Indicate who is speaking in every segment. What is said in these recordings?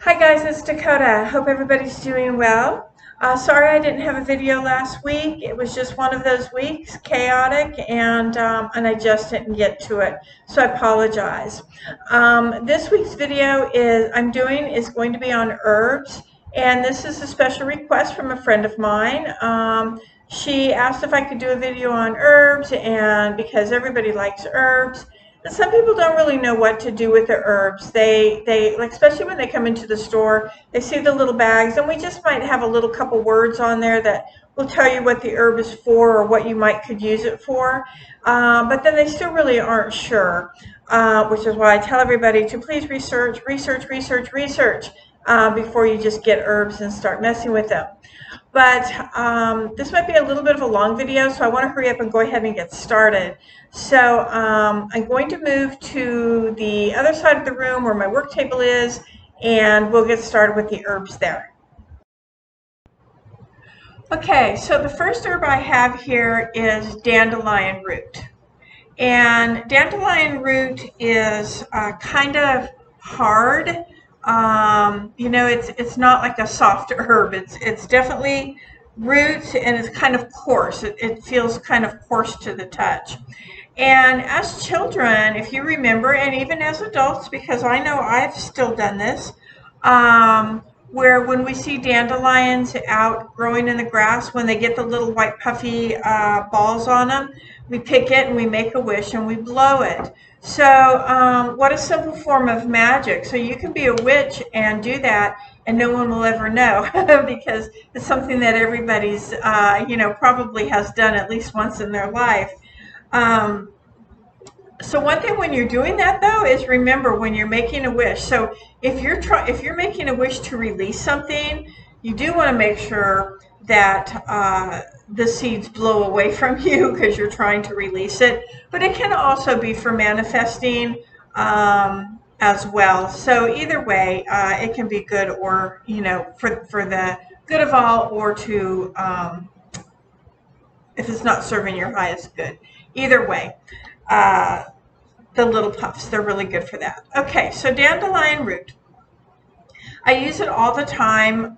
Speaker 1: Hi guys, it's Dakota. Hope everybody's doing well. Sorry I didn't have a video last week. It was just one of those weeks, chaotic, and I just didn't get to it. So I apologize. This week's video is going to be on herbs, and this is a special request from a friend of mine. She asked if I could do a video on herbs, and because everybody likes herbs. Some people don't really know what to do with the herbs. They like, especially when they come into the store, they see the little bags, and we just might have a little couple words on there that will tell you what the herb is for or what you could use it for. But then they still really aren't sure, which is why I tell everybody to please research before you just get herbs and start messing with them. But this might be a little bit of a long video, so I want to hurry up and go ahead and get started. So I'm going to move to the other side of the room where my work table is, and we'll get started with the herbs there. Okay, so the first herb I have here is dandelion root. And dandelion root is kind of hard. It's not like a soft herb. It's definitely root, and it's kind of coarse. It feels kind of coarse to the touch. And as children, if you remember, and even as adults, because I know I've still done this, where when we see dandelions out growing in the grass, when they get the little white puffy balls on them, we pick it and we make a wish and we blow it. So what a simple form of magic. So you can be a witch and do that, and no one will ever know because it's something that everybody's, probably has done at least once in their life. So one thing when you're doing that, though, is remember when you're making a wish. So if you're making a wish to release something, you do want to make sure that the seeds blow away from you because you're trying to release it. But it can also be for manifesting as well. So either way, it can be good, or for the good of all, or to if it's not serving your highest good. Either way. The little puffs, they're really good for that. Okay, so dandelion root. I use it all the time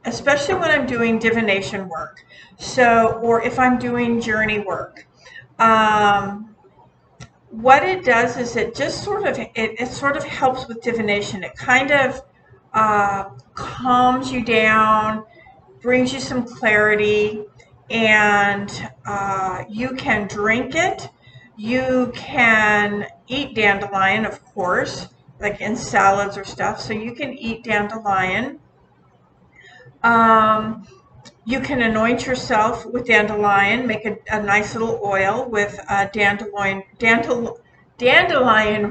Speaker 1: especially when I'm doing divination work. So, or if I'm doing journey work. What it does is it just sort of helps with divination. It kind of calms you down, brings you some clarity, and you can drink it. You can eat dandelion, of course, like in salads or stuff. So you can eat dandelion. You can anoint yourself with dandelion, make a nice little oil with dandelion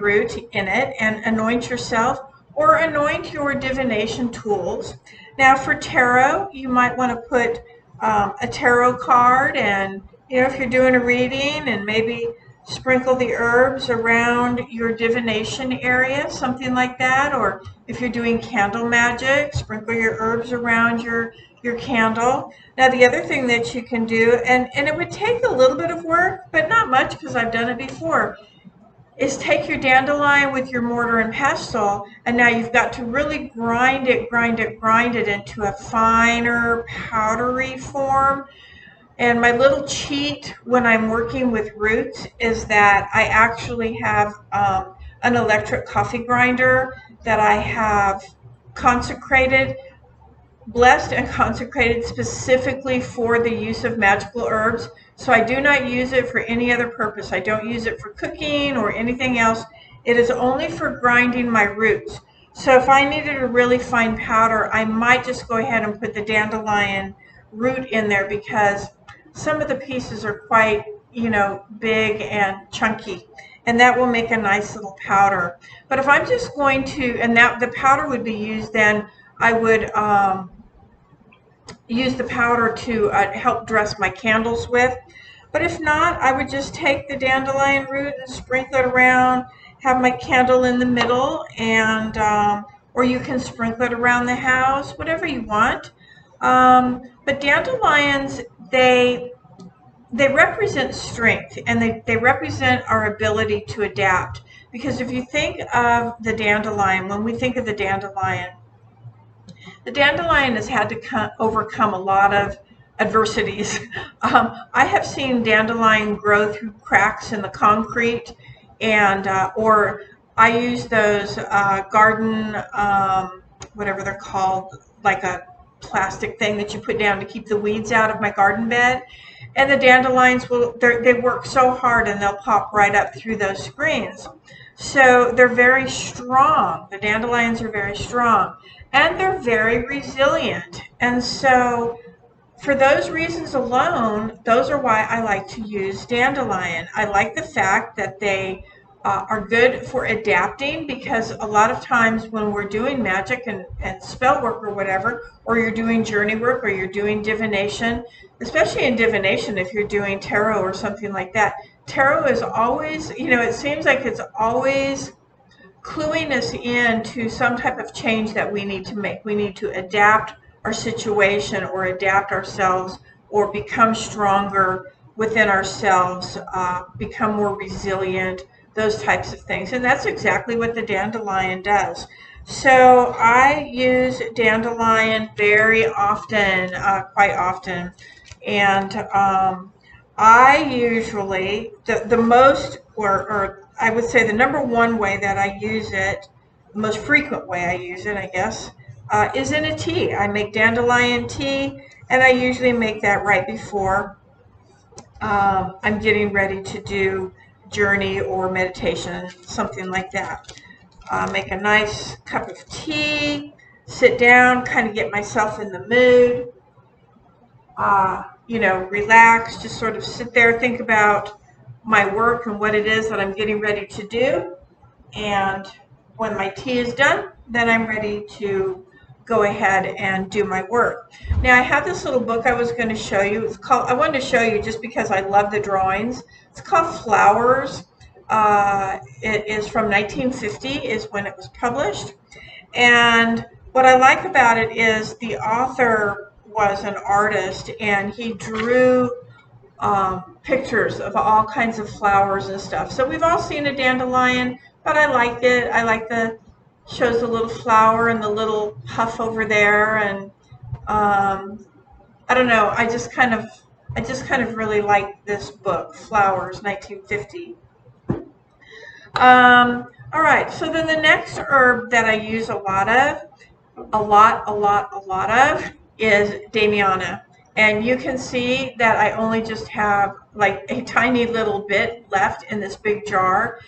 Speaker 1: root in it, and anoint yourself, or anoint your divination tools. Now for tarot, you might want to put a tarot card, and if you're doing a reading, and maybe sprinkle the herbs around your divination area, something like that. Or if you're doing candle magic, sprinkle your herbs around your candle. Now the other thing that you can do, and it would take a little bit of work, but not much because I've done it before, is take your dandelion with your mortar and pestle, and now you've got to really grind it into a finer, powdery form. And my little cheat when I'm working with roots is that I actually have an electric coffee grinder that I have blessed and consecrated specifically for the use of magical herbs. So I do not use it for any other purpose. I don't use it for cooking or anything else. It is only for grinding my roots. So if I needed a really fine powder, I might just go ahead and put the dandelion root in there, because some of the pieces are quite, big and chunky, and that will make a nice little powder. But if I'm just going to, and that the powder would be used, then I would use the powder to help dress my candles with. But if not, I would just take the dandelion root and sprinkle it around, have my candle in the middle, and or you can sprinkle it around the house, whatever you want. But dandelions, they represent strength, and they represent our ability to adapt. Because if you think of the dandelion, when we think of the dandelion has had to overcome a lot of adversities. I have seen dandelion grow through cracks in the concrete, and or I use those garden, whatever they're called, like a plastic thing that you put down to keep the weeds out of my garden bed. And the dandelions they work so hard and they'll pop right up through those screens. So they're very strong. The dandelions are very strong and they're very resilient. And so for those reasons alone, those are why I like to use dandelion. I like the fact that they are good for adapting, because a lot of times when we're doing magic and spell work or whatever, or you're doing journey work or you're doing divination, especially in divination, if you're doing tarot or something like that, tarot is always, it seems like it's always cluing us in to some type of change that we need to make. We need to adapt our situation or adapt ourselves or become stronger within ourselves, become more resilient, those types of things. And that's exactly what the dandelion does. So I use dandelion very often, quite often. And I usually, the most, or I would say the number one way that I use it, the most frequent way I use it, I guess, is in a tea. I make dandelion tea, and I usually make that right before I'm getting ready to do journey or meditation, something like that. Make a nice cup of tea, sit down, kind of get myself in the mood, relax, just sort of sit there, think about my work and what it is that I'm getting ready to do. And when my tea is done, then I'm ready to go ahead and do my work. Now I have this little book I was going to show you. I wanted to show you just because I love the drawings. It's called Flowers. It is from 1950 is when it was published. And what I like about it is the author was an artist and he drew pictures of all kinds of flowers and stuff. So we've all seen a dandelion, but I like it. I like shows the little flower and the little puff over there, and I don't know. I just kind of really like this book, Flowers, 1950. All right. So then the next herb that I use a lot of is Damiana. And you can see that I only just have like a tiny little bit left in this big jar.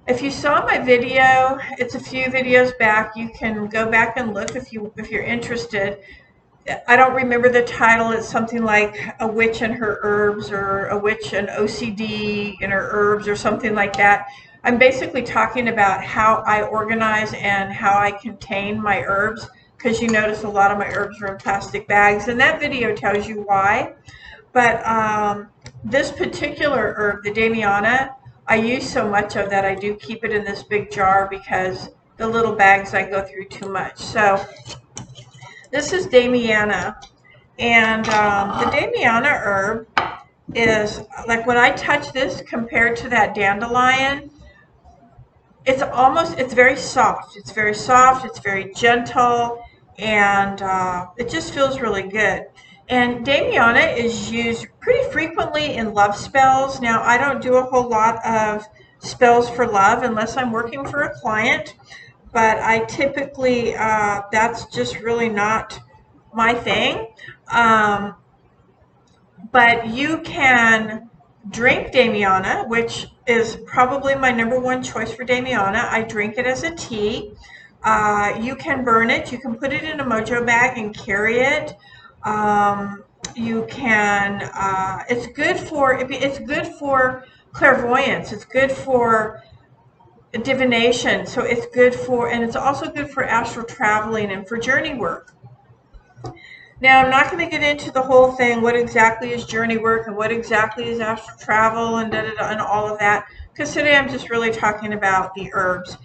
Speaker 1: If you saw my video, it's a few videos back. You can go back and look if you're interested. I don't remember the title. It's something like A Witch and Her Herbs, or A Witch and OCD and Her Herbs, or something like that. I'm basically talking about how I organize and how I contain my herbs, because you notice a lot of my herbs are in plastic bags, and that video tells you why. But this particular herb, the Damiana, I use so much of that I do keep it in this big jar, because the little bags I go through too much. So this is Damiana, and the Damiana herb is, like, when I touch this compared to that dandelion, it's very soft. It's very soft, it's very gentle, and it just feels really good. And Damiana is used pretty frequently in love spells. Now, I don't do a whole lot of spells for love unless I'm working for a client, but I typically, that's just really not my thing. But you can drink Damiana, which is probably my number one choice for Damiana. I drink it as a tea. You can burn it. You can put it in a mojo bag and carry it. You can. It's good for clairvoyance. It's good for divination. So it's good for, and it's also good for astral traveling and for journey work. Now, I'm not going to get into the whole thing, what exactly is journey work and what exactly is astral travel and and all of that, because today I'm just really talking about the herbs.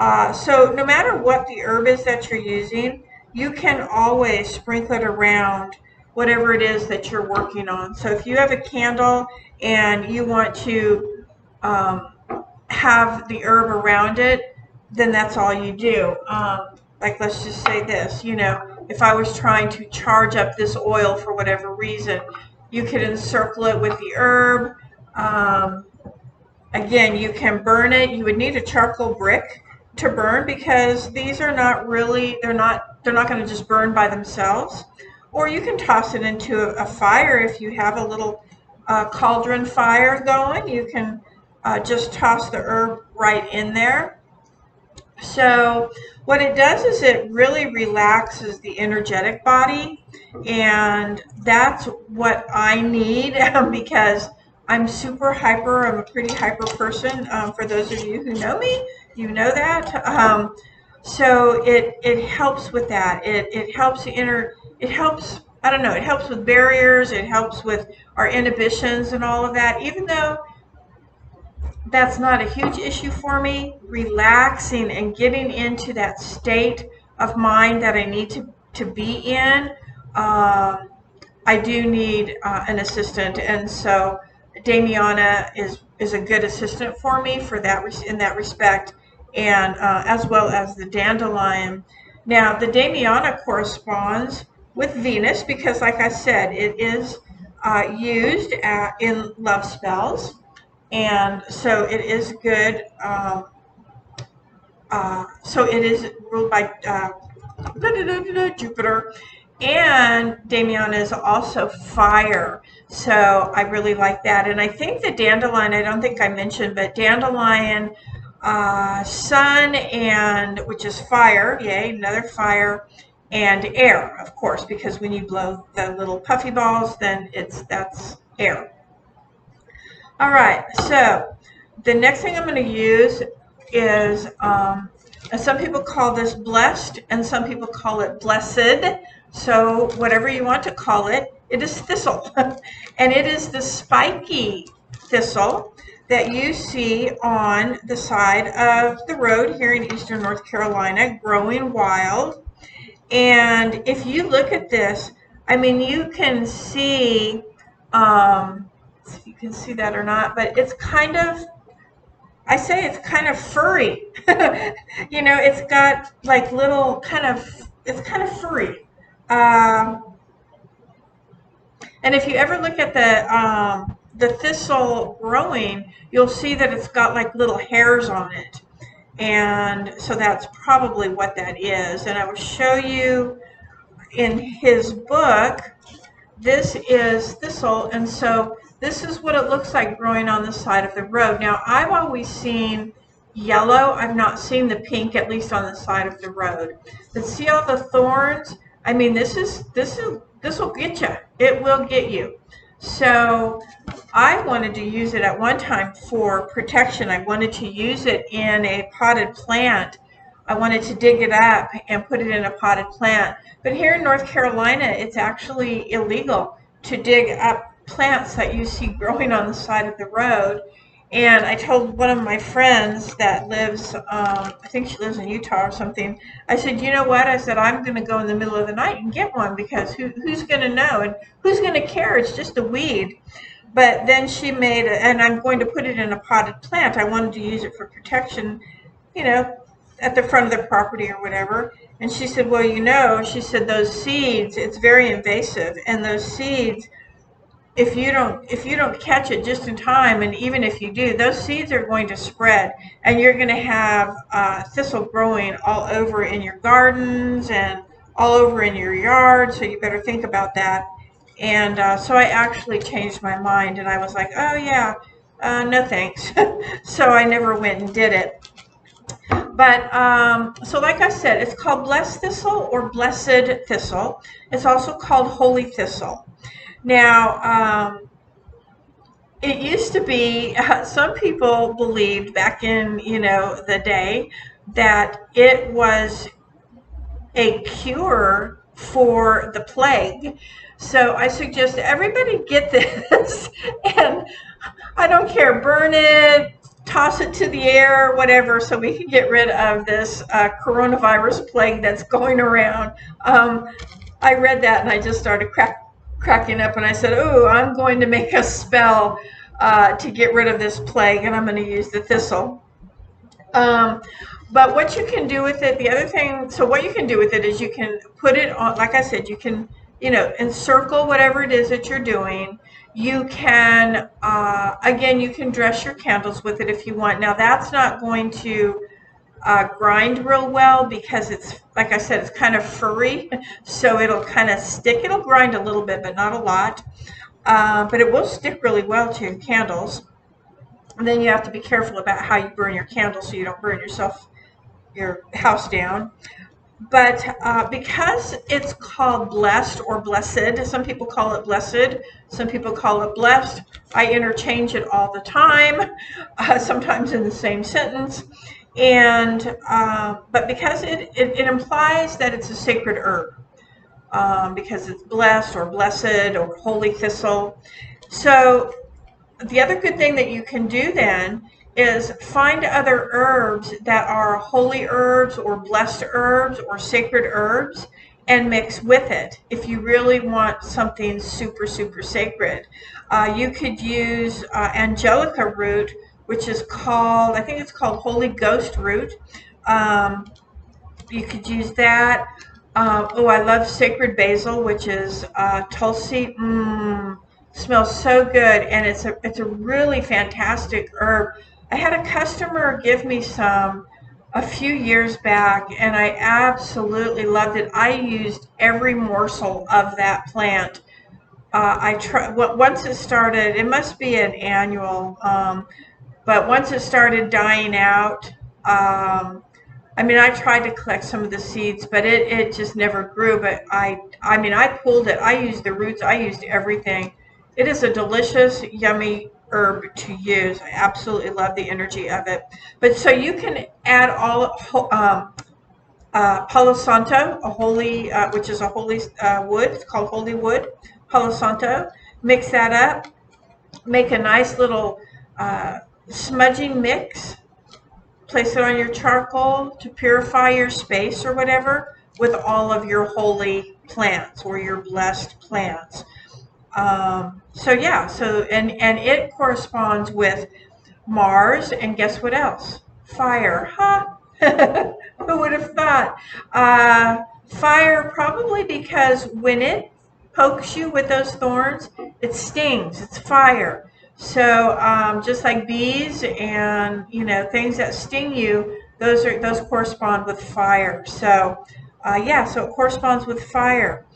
Speaker 1: So no matter what the herb is that you're using, you can always sprinkle it around whatever it is that you're working on. So if you have a candle and you want to have the herb around it, then that's all you do. Like, let's just say this, if I was trying to charge up this oil for whatever reason, you could encircle it with the herb. Again, you can burn it. You would need a charcoal brick to burn, because these are not really, they're not going to just burn by themselves. Or you can toss it into a fire. If you have a little cauldron fire going, you can just toss the herb right in there. So what it does is it really relaxes the energetic body, and that's what I need because I'm super hyper. I'm a pretty hyper person. For those of you who know me, you know that. So it helps with that. It helps it helps, I don't know, it helps with barriers. It helps with our inhibitions and all of that. Even though that's not a huge issue for me, relaxing and getting into that state of mind that I need to be in, I do need an assistant, and so Damiana is a good assistant for me for that in that respect, and as well as the dandelion. Now, the Damiana corresponds with Venus because, like I said, it is used in love spells, and so it is good. So it is ruled by Jupiter, and Damiana is also fire. So I really like that. And I think the dandelion, I don't think I mentioned, but dandelion, sun, and which is fire, yay, another fire, and air, of course, because when you blow the little puffy balls, then that's air. All right, so the next thing I'm going to use is, some people call this blessed, and some people call it blessed. So whatever you want to call it, it is thistle. And it is the spiky thistle that you see on the side of the road here in eastern North Carolina, growing wild. And if you look at this, I mean, you can see, if you can see that or not, but it's kind of, I say it's kind of furry. It's got like little it's kind of furry. And if you ever look at the thistle growing, you'll see that it's got like little hairs on it. And so that's probably what that is. And I will show you in his book. This is thistle, and so this is what it looks like growing on the side of the road. Now, I've always seen yellow. I've not seen the pink, at least on the side of the road. But see all the thorns? I mean, this will get you. It will get you. So I wanted to use it at one time for protection. I wanted to use it in a potted plant. I wanted to dig it up and put it in a potted plant. But here in North Carolina, it's actually illegal to dig up plants that you see growing on the side of the road. And I told one of my friends that lives, I think she lives in Utah or something, I said, you know what? I said, I'm going to go in the middle of the night and get one, because who's going to know? And who's going to care? It's just a weed. But then she made, and I'm going to put it in a potted plant. I wanted to use it for protection, at the front of the property or whatever. And she said, well, she said, those seeds, it's very invasive, and those seeds, if you don't catch it just in time, and even if you do, those seeds are going to spread, and you're going to have thistle growing all over in your gardens and all over in your yard. So you better think about that. And so I actually changed my mind, and I was like, oh yeah, no thanks. So I never went and did it. But so like I said, it's called blessed thistle or blessed thistle. It's also called holy thistle. Now, it used to be, some people believed back in, the day, that it was a cure for the plague. So I suggest everybody get this, and I don't care, burn it, toss it to the air, whatever, so we can get rid of this coronavirus plague that's going around. I read that and I just started cracking up, and I said, oh, I'm going to make a spell to get rid of this plague, and I'm going to use the thistle. Um, but what you can do with it, the other thing, so what you can do with it is you can put it on, like I said, you can, encircle whatever it is that you're doing. You can, again, you can dress your candles with it if you want. Now, that's not going to grind real well because it's, like I said, it's kind of furry, so it'll kind of stick. It'll grind a little bit, but not a lot. But it will stick really well to your candles. And then you have to be careful about how you burn your candles so you don't burn your house down. But because it's called blessed or blessed, some people call it blessed, some people call it blessed. I interchange it all the time, sometimes in the same sentence. And but because it implies that it's a sacred herb, because it's blessed or blessed or holy thistle. So the other good thing that you can do then is find other herbs that are holy herbs or blessed herbs or sacred herbs and mix with it. If you really want something super, super sacred, you could use angelica root, which is called, I think it's called Holy Ghost root. You could use that. Oh, I love sacred basil, which is tulsi. Smells so good, and it's a really fantastic herb. I had a customer give me some a few years back, and I absolutely loved it. I used every morsel of that plant. I try once it started. It must be an annual, but once it started dying out. I mean, I tried to collect some of the seeds, but it just never grew. But I mean, I pulled it. I used the roots. I used everything. It is a delicious, yummy herb to use. I absolutely love the energy of it. But so you can add all Palo Santo, which is a holy wood. It's called holy wood, Palo Santo. Mix that up. Make a nice little smudging mix. Place it on your charcoal to purify your space or whatever with all of your holy plants or your blessed plants. So yeah, and it corresponds with Mars, and guess what else? Fire, huh? Who would have thought? Fire, probably because when it pokes you with those thorns, it stings. It's fire. So just like bees and things that sting you, those correspond with fire. So yeah, so it corresponds with fire.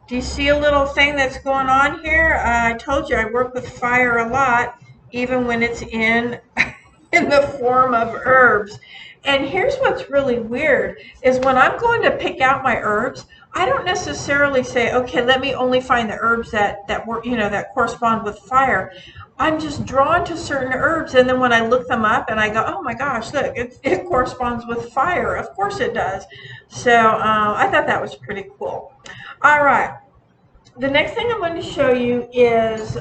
Speaker 1: Do you see a little thing that's going on here? I told you I work with fire a lot, even when it's in in the form of herbs. And here's what's really weird is when I'm going to pick out my herbs, I don't necessarily say, okay, let me only find the herbs that work, that correspond with fire. I'm just drawn to certain herbs, and then when I look them up and I go, oh my gosh, look, it corresponds with fire. Of course it does. So I thought that was pretty cool. All right. The next thing I'm going to show you is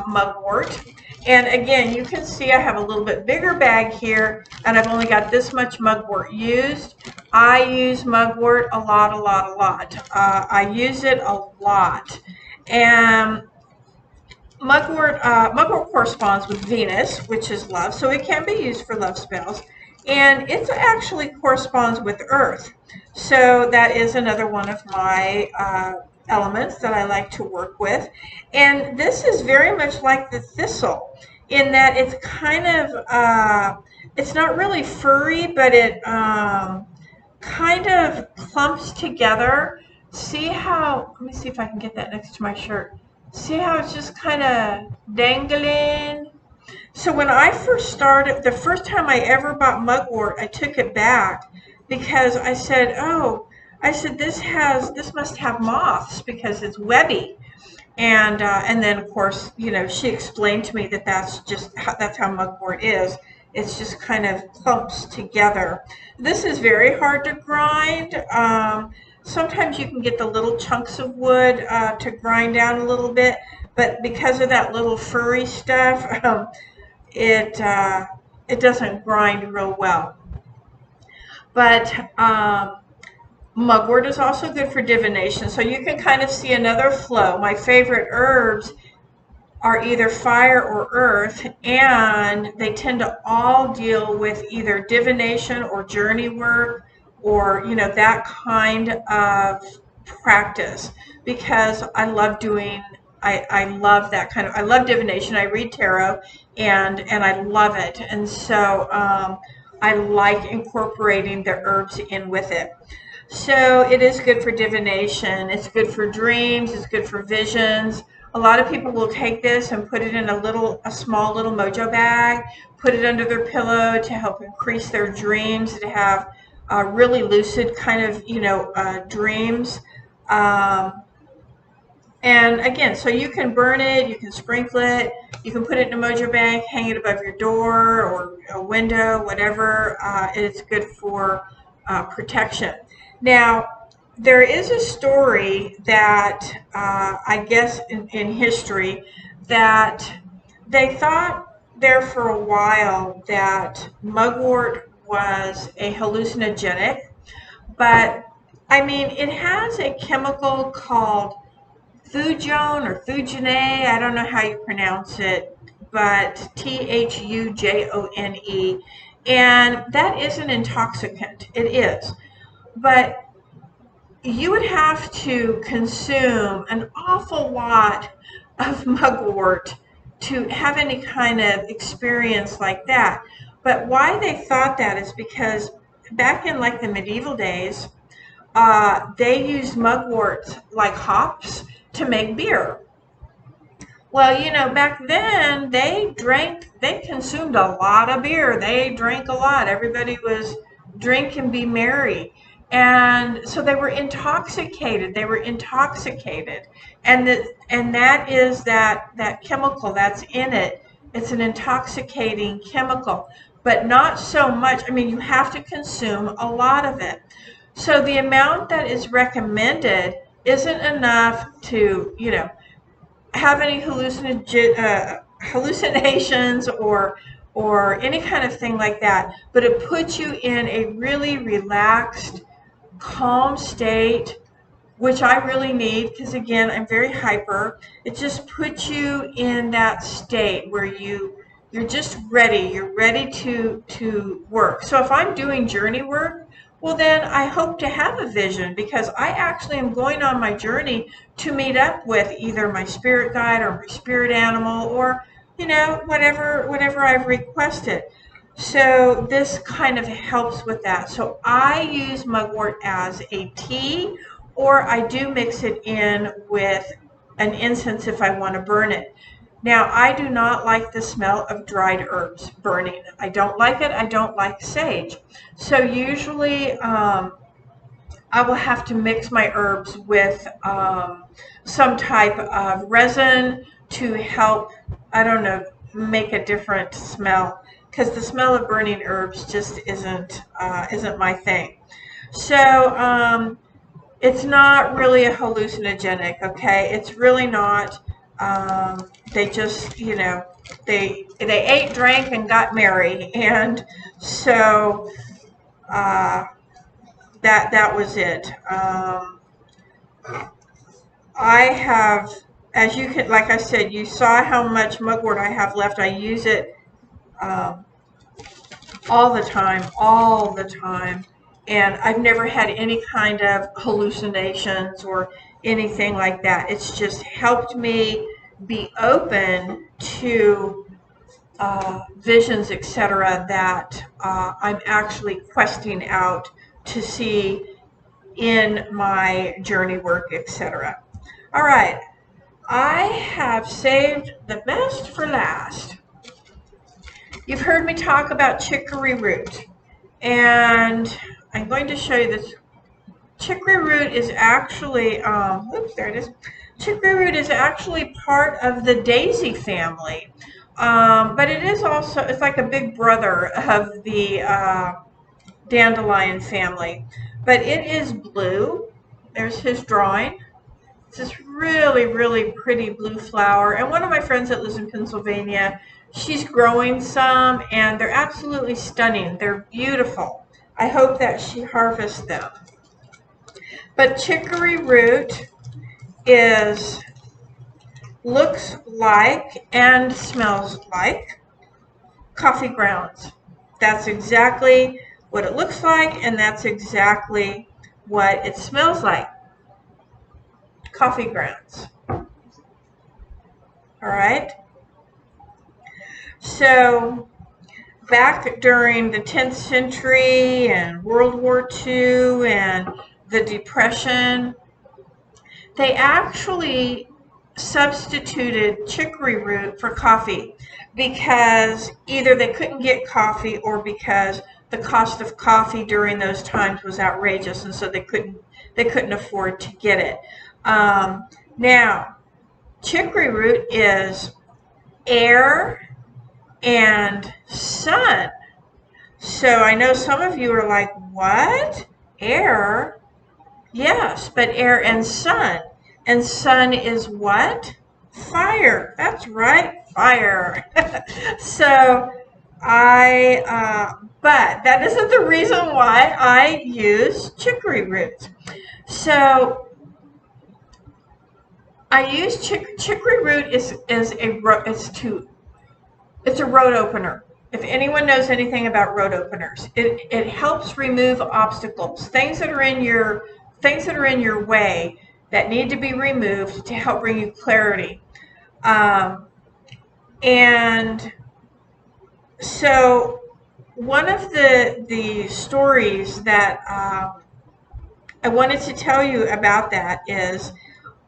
Speaker 1: mugwort. And again, you can see I have a little bit bigger bag here, and I've only got this much mugwort used. I use mugwort a lot, a lot, a lot. I use it a lot. And mugwort corresponds with Venus, which is love, so it can be used for love spells. And it actually corresponds with Earth. So that is another one of my elements that I like to work with. And this is very much like the thistle in that it's kind of, it's not really furry, but it kind of clumps together. See how, let me see if I can get that next to my shirt. See how it's just kind of dangling? So when I first started, the first time I ever bought mugwort, I took it back because I said, oh, I said, this must have moths because it's webby. And then of course, she explained to me that that's how mugwort is. It's just kind of clumps together. This is very hard to grind. Sometimes you can get the little chunks of wood to grind down a little bit, but because of that little furry stuff, it doesn't grind real well. But mugwort is also good for divination, so you can kind of see another flow. My favorite herbs are either fire or earth, and they tend to all deal with either divination or journey work, or that kind of practice, because I love doing, I love that kind of, I love divination. I read tarot, and I love it, and so I like incorporating the herbs in with it. So it is good for divination. It's good for dreams. It's good for visions. A lot of people will take this and put it in a small little mojo bag, put it under their pillow to help increase their dreams, to have really lucid kind of, dreams. Um, and again, so you can burn it, you can sprinkle it, you can put it in a mojo bag, hang it above your door or a window, whatever. It's good for protection. Now, there is a story that I guess in history that they thought there for a while that mugwort was a hallucinogenic, but I mean, it has a chemical called Thujone or Thujone, I don't know how you pronounce it, but Thujone. And that is an intoxicant. It is. But you would have to consume an awful lot of mugwort to have any kind of experience like that. But why they thought that is because back in like the medieval days, they used mugwort like hops to make beer. Well, back then they consumed a lot of beer. They drank a lot. Everybody was drink and be merry. And so they were intoxicated. They were intoxicated. And that is that chemical that's in it. It's an intoxicating chemical, but not so much. I mean, you have to consume a lot of it. So the amount that is recommended isn't enough to, have any hallucinations or any kind of thing like that, but it puts you in a really relaxed, calm state, which I really need because again I'm very hyper. It just puts you in that state where you're just ready. You're ready to work. So if I'm doing journey work, well then I hope to have a vision because I actually am going on my journey to meet up with either my spirit guide or my spirit animal or whatever I've requested. So this kind of helps with that. So I use mugwort as a tea, or I do mix it in with an incense if I want to burn it. Now, I do not like the smell of dried herbs burning. I don't like it. I don't like sage. So usually I will have to mix my herbs with some type of resin to help, I don't know, make a different smell. Because the smell of burning herbs just isn't my thing. So it's not really a hallucinogenic, okay? It's really not. They just, they ate, drank, and got merry, and so that was it. I have, as you can, like I said, you saw how much mugwort I have left. I use it um, all the time. And I've never had any kind of hallucinations or anything like that. It's just helped me be open to visions, etc., that I'm actually questing out to see in my journey work, etc. All right, I have saved the best for last. You've heard me talk about chicory root, and I'm going to show you this. Chicory root is actually, oops, there it is. Chicory root is actually part of the daisy family, but it is also, it's like a big brother of the dandelion family, but it is blue. There's his drawing. It's this really, really pretty blue flower. And one of my friends that lives in Pennsylvania, she's growing some, and they're absolutely stunning. They're beautiful. I hope that she harvests them. But chicory root is looks like and smells like coffee grounds. That's exactly what it looks like, and that's exactly what it smells like. Coffee grounds. All right. So back during the 10th century and World War II and the Depression, they actually substituted chicory root for coffee because either they couldn't get coffee or because the cost of coffee during those times was outrageous, and so they couldn't afford to get it. Now, chicory root is air and sun. So I know some of you are like, what? Air? Yes, but air and sun. And sun is what? Fire. That's right, fire. So but that isn't the reason why I use chicory root. So I use chicory root is a it's a road opener. If anyone knows anything about road openers, it helps remove obstacles, things that are in your way that need to be removed to help bring you clarity. And so one of the stories that I wanted to tell you about that is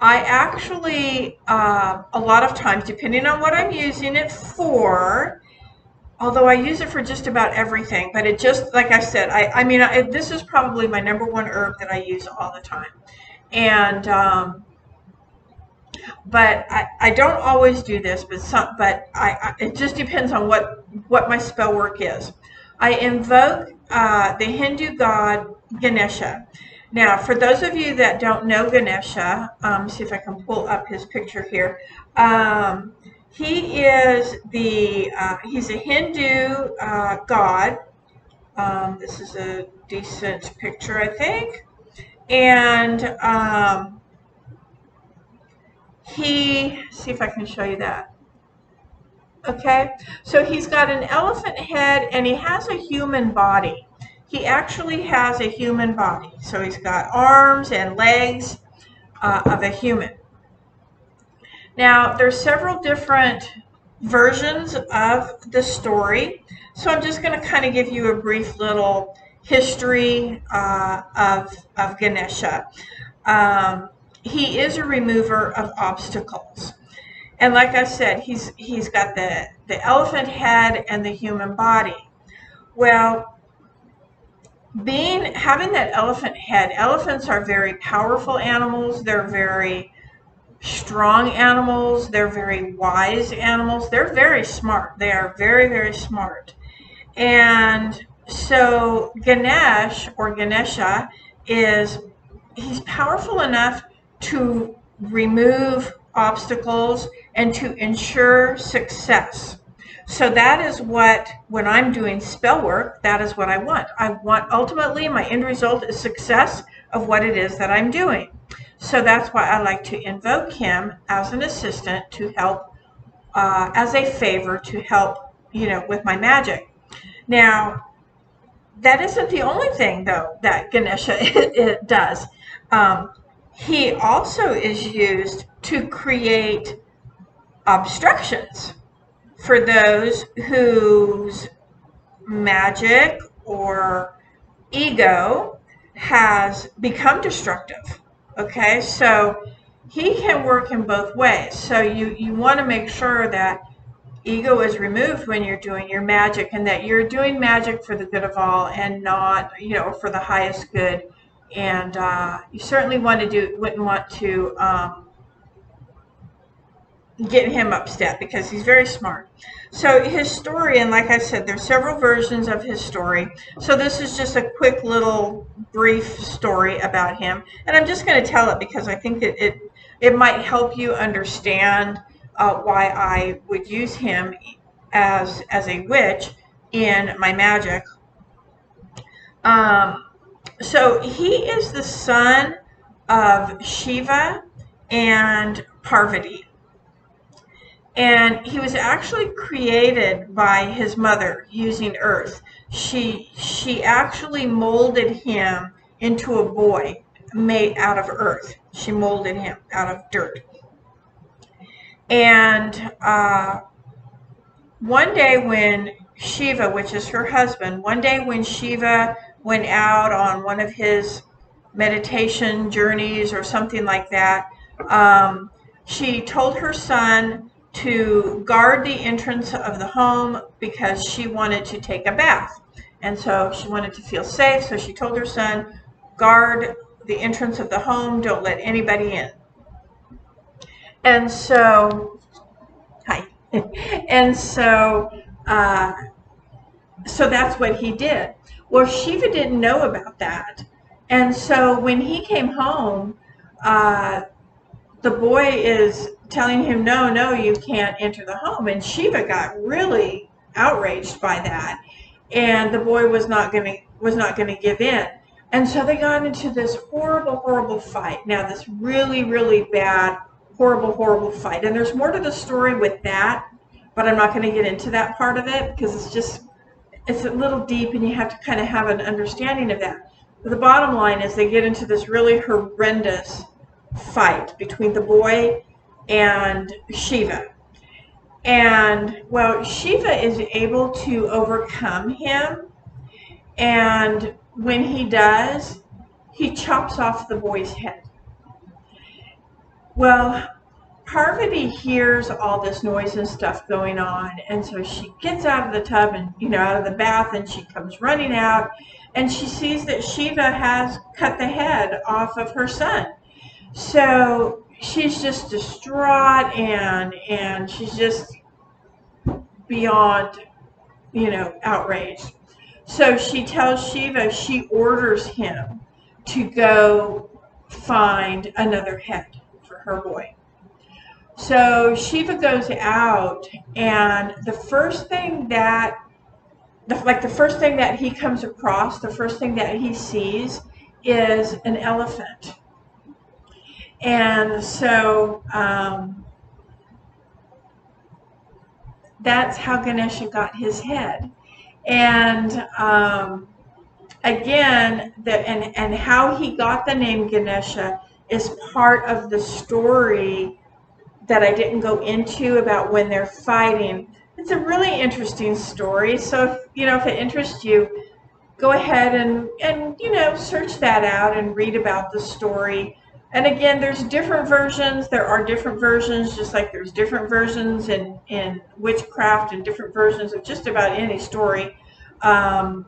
Speaker 1: I actually, a lot of times, depending on what I'm using it for, although I use it for just about everything, but it just, like I said, this is probably my #1 herb that I use all the time. And, but I don't always do this, but it just depends on what my spell work is. I invoke the Hindu god Ganesha. Now, for those of you that don't know Ganesha, see if I can pull up his picture here. He is he's a Hindu god. This is a decent picture, I think. And see if I can show you that. Okay, so he's got an elephant head and he has a human body. He actually has a human body. So he's got arms and legs of a human. Now, there's several different versions of the story. So I'm just going to kind of give you a brief little history of Ganesha. He is a remover of obstacles. And like I said, he's got the elephant head and the human body. Well, having that elephant head, elephants are very powerful animals. They're very strong animals. They're very wise animals. They're very smart. They are very, very smart. And so Ganesha he's powerful enough to remove obstacles and to ensure success. So that is when I'm doing spell work, that is what I want. Ultimately, my end result is success of what it is that I'm doing. So that's why I like to invoke him as an assistant to help, as a favor to help, with my magic. Now, that isn't the only thing, though, that Ganesha it does. He also is used to create obstructions for those whose magic or ego has become destructive. Okay, so he can work in both ways. So you want to make sure that ego is removed when you're doing your magic, and that you're doing magic for the good of all and not, for the highest good. And you certainly wouldn't want to get him upset because he's very smart. So his story, and like I said, there's several versions of his story. So this is just a quick little brief story about him. And I'm just going to tell it because I think that it might help you understand why I would use him as a witch in my magic. So he is the son of Shiva and Parvati. And he was actually created by his mother using earth. She actually molded him into a boy made out of earth. She molded him out of dirt. And one day when Shiva, which is her husband, one day when Shiva went out on one of his meditation journeys or something like that, she told her son to guard the entrance of the home because she wanted to take a bath. And so she wanted to feel safe, so she told her son, guard the entrance of the home, don't let anybody in. And so, hi. And so, so that's what he did. Well, Shiva didn't know about that. And so when he came home, the boy is telling him, no, no, you can't enter the home. And Shiva got really outraged by that. And the boy was not going to give in. And so they got into this horrible, horrible fight. Now, this really, really bad, horrible, horrible fight. And there's more to the story with that, but I'm not going to get into that part of it because it's a little deep and you have to kind of have an understanding of that. But the bottom line is they get into this really horrendous fight between the boy and Shiva. And, well, Shiva is able to overcome him. And when he does, he chops off the boy's head. Well, Parvati hears all this noise and stuff going on, and so she gets out of the tub and, out of the bath, and she comes running out, and she sees that Shiva has cut the head off of her son. So she's just distraught, and she's just beyond, outraged. So she tells Shiva, she orders him to go find another head for her boy. So Shiva goes out, and the first thing that he comes across, the first thing that he sees is an elephant. And so that's how Ganesha got his head. And again, and how he got the name Ganesha is part of the story that I didn't go into about when they're fighting. It's a really interesting story. So if it interests you, go ahead and search that out and read about the story. And again, there's different versions. There are different versions, just like there's different versions in witchcraft and different versions of just about any story. But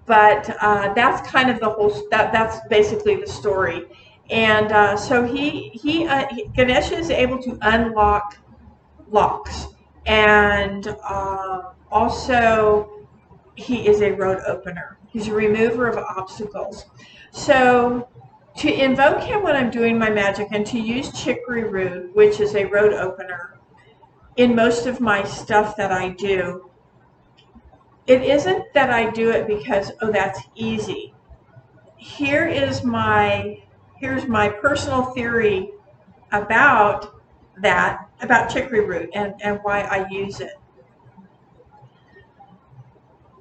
Speaker 1: that's kind of the whole. That's basically the story. And so Ganesha is able to unlock locks, and also he is a road opener. He's a remover of obstacles. So to invoke him when I'm doing my magic, and to use Chicory Root, which is a road opener, in most of my stuff that I do, it isn't that I do it because, oh, that's easy. Here's my personal theory about that, about Chicory Root and why I use it.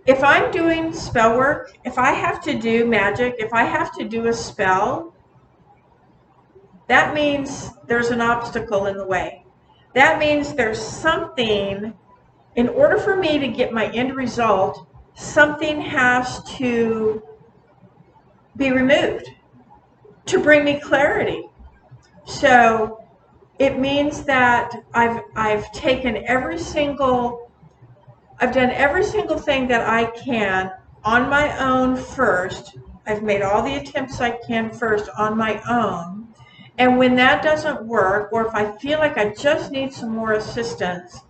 Speaker 1: If I'm doing spell work, if I have to do magic, if I have to do a spell, that means there's an obstacle in the way. That means there's something, in order for me to get my end result, something has to be removed to bring me clarity. So it means that I've taken I've done every single thing that I can on my own first. I've made all the attempts I can first on my own. And when that doesn't work, or if I feel like I just need some more assistance,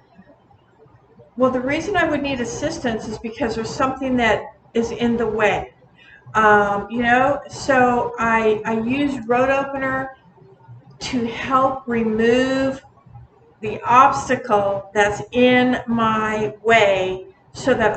Speaker 1: well, the reason I would need assistance is because there's something that is in the way. So I use road opener to help remove the obstacle that's in my way, so then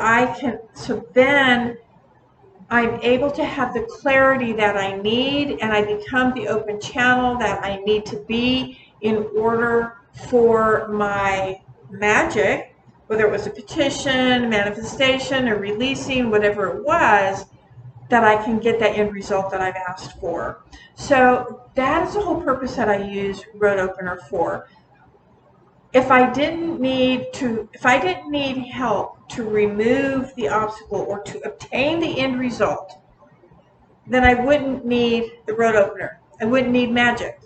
Speaker 1: I'm able to have the clarity that I need, and I become the open channel that I need to be in order for my magic, whether it was a petition, manifestation, or releasing, whatever it was, that I can get that end result that I've asked for. So that is the whole purpose that I use Road Opener for. If I didn't need help to remove the obstacle or to obtain the end result, then I wouldn't need the Road Opener. I wouldn't need magic.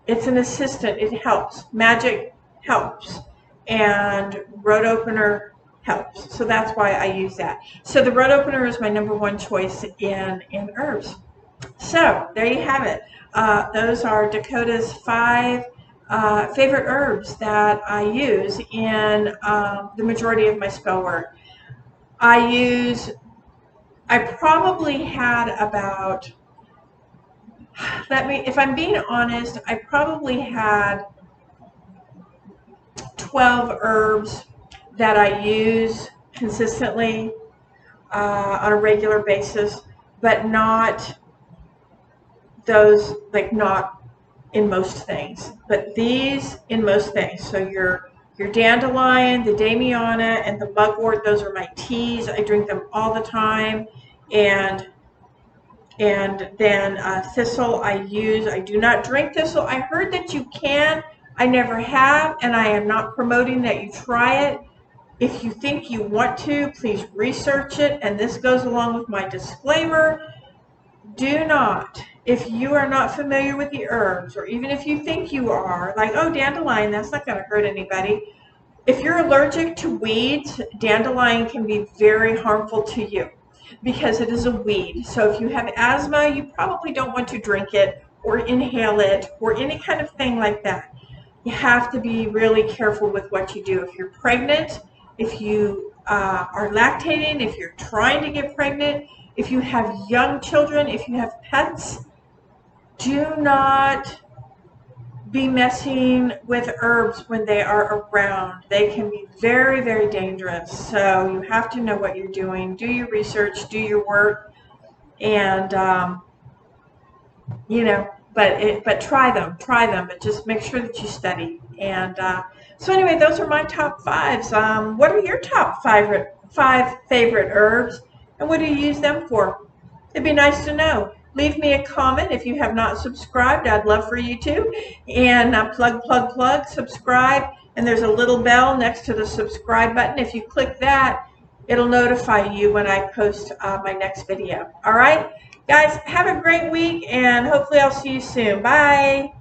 Speaker 1: It's an assistant. It helps. Magic helps. And Road Opener helps. So that's why I use that. So the Road Opener is my #1 choice in herbs. So there you have it. Those are Dakota's 5 favorite herbs that I use in the majority of my spell work. I probably had about, if I'm being honest, I probably had 12 herbs that I use consistently on a regular basis, but not those, like not in most things, but these in most things. So your dandelion, the damiana, and the mugwort, those are my teas. I drink them all the time. And then thistle I do not drink thistle. I heard that you can. I never have, and I am not promoting that you try it. If you think you want to, please research it. And this goes along with my disclaimer. Do not, if you are not familiar with the herbs, or even if you think you are, like, oh, dandelion, that's not going to hurt anybody. If you're allergic to weeds, dandelion can be very harmful to you because it is a weed. So if you have asthma, you probably don't want to drink it or inhale it or any kind of thing like that. You have to be really careful with what you do. If you're pregnant, if you are lactating, if you're trying to get pregnant, if you have young children, if you have pets, do not be messing with herbs when they are around. They can be very, very dangerous. So you have to know what you're doing. Do your research, do your work, and but try them, but just make sure that you study. And so anyway, those are my top 5s. What are your top 5 favorite herbs, and what do you use them for? It'd be nice to know. Leave me a comment if you have not subscribed. I'd love for you to. And plug, subscribe. And there's a little bell next to the subscribe button. If you click that, it'll notify you when I post my next video. All right? Guys, have a great week, and hopefully I'll see you soon. Bye.